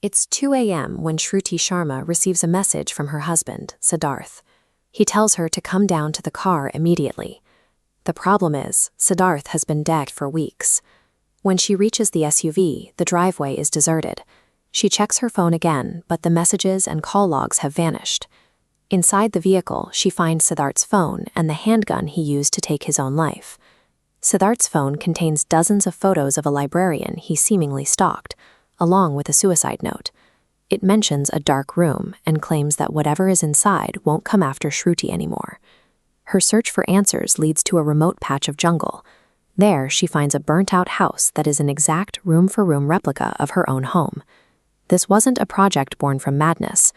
It's 2 a.m. when Shruti Sharma receives a message from her husband, Siddharth. He tells her to come down to the car immediately. The problem is, Siddharth has been dead for weeks. When she reaches the SUV, the driveway is deserted. She checks her phone again, but the messages and call logs have vanished. Inside the vehicle, she finds Siddharth's phone and the handgun he used to take his own life. Siddharth's phone contains dozens of photos of a librarian he seemingly stalked, along with a suicide note. It mentions a dark room and claims that whatever is inside won't come after Shruti anymore. Her search for answers leads to a remote patch of jungle. There, she finds a burnt-out house that is an exact room-for-room replica of her own home. This wasn't a project born from madness.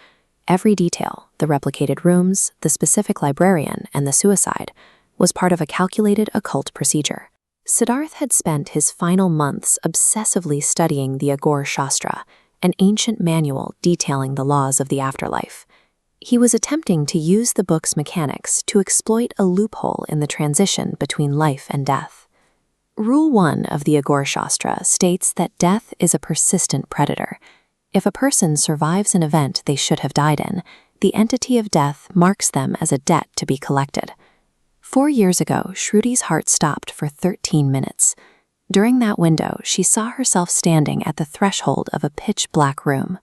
Every detail, the replicated rooms, the specific librarian, and the suicide, was part of a calculated occult procedure. Siddharth had spent his final months obsessively studying the Aghor Shastra, an ancient manual detailing the laws of the afterlife. He was attempting to use the book's mechanics to exploit a loophole in the transition between life and death. Rule 1 of the Aghor Shastra states that death is a persistent predator. If a person survives an event they should have died in, the entity of death marks them as a debt to be collected. 4 years ago, Shruti's heart stopped for 13 minutes. During that window, she saw herself standing at the threshold of a pitch-black room.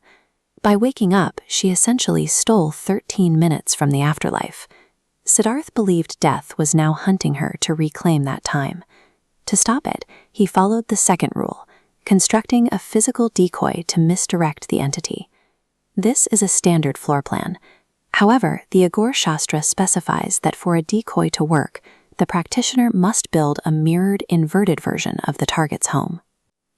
By waking up, she essentially stole 13 minutes from the afterlife. Siddharth believed death was now hunting her to reclaim that time. To stop it, he followed the second rule, constructing a physical decoy to misdirect the entity. This is a standard floor plan. However, the Aghor Shastra specifies that for a decoy to work, the practitioner must build a mirrored, inverted version of the target's home.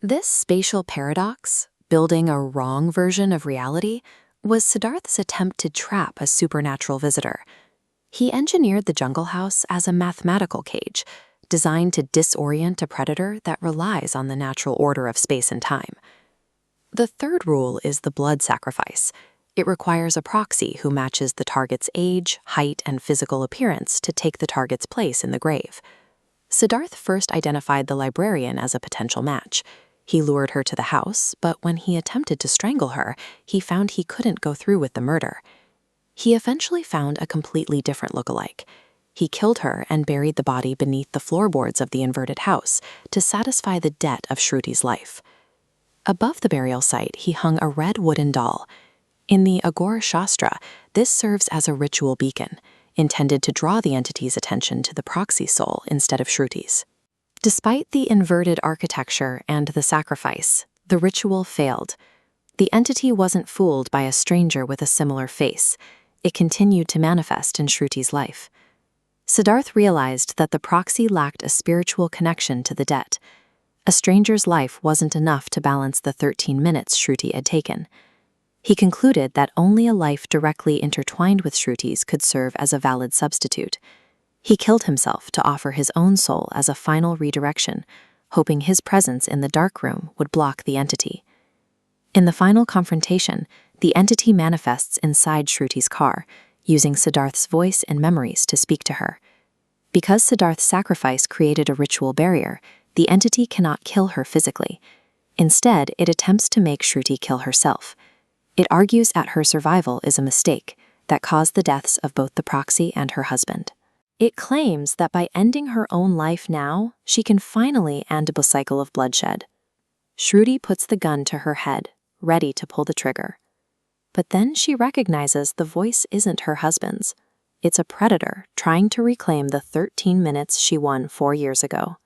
This spatial paradox, building a wrong version of reality, was Siddharth's attempt to trap a supernatural visitor. He engineered the jungle house as a mathematical cage, designed to disorient a predator that relies on the natural order of space and time. The third rule is the blood sacrifice. It requires a proxy who matches the target's age, height, and physical appearance to take the target's place in the grave. Siddharth first identified the librarian as a potential match. He lured her to the house, but when he attempted to strangle her, he found he couldn't go through with the murder. He eventually found a completely different lookalike. He killed her and buried the body beneath the floorboards of the inverted house to satisfy the debt of Shruti's life. Above the burial site, he hung a red wooden doll. In the Aghor Shastra, this serves as a ritual beacon, intended to draw the entity's attention to the proxy soul instead of Shruti's. Despite the inverted architecture and the sacrifice, the ritual failed. The entity wasn't fooled by a stranger with a similar face. It continued to manifest in Shruti's life. Siddharth realized that the proxy lacked a spiritual connection to the debt. A stranger's life wasn't enough to balance the 13 minutes Shruti had taken. He concluded that only a life directly intertwined with Shruti's could serve as a valid substitute. He killed himself to offer his own soul as a final redirection, hoping his presence in the dark room would block the entity. In the final confrontation, the entity manifests inside Shruti's car, using Siddharth's voice and memories to speak to her. Because Siddharth's sacrifice created a ritual barrier, the entity cannot kill her physically. Instead, it attempts to make Shruti kill herself. It argues that her survival is a mistake that caused the deaths of both the proxy and her husband. It claims that by ending her own life now, she can finally end a cycle of bloodshed. Shruti puts the gun to her head, ready to pull the trigger. But then she recognizes the voice isn't her husband's. It's a predator trying to reclaim the 13 minutes she won 4 years ago.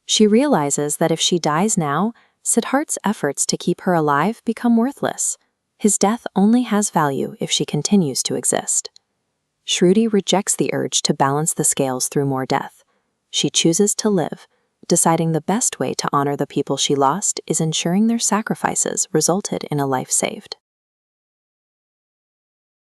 She realizes that if she dies now, Siddharth's efforts to keep her alive become worthless. His death only has value if she continues to exist. Shruti rejects the urge to balance the scales through more death. She chooses to live, deciding the best way to honor the people she lost is ensuring their sacrifices resulted in a life saved.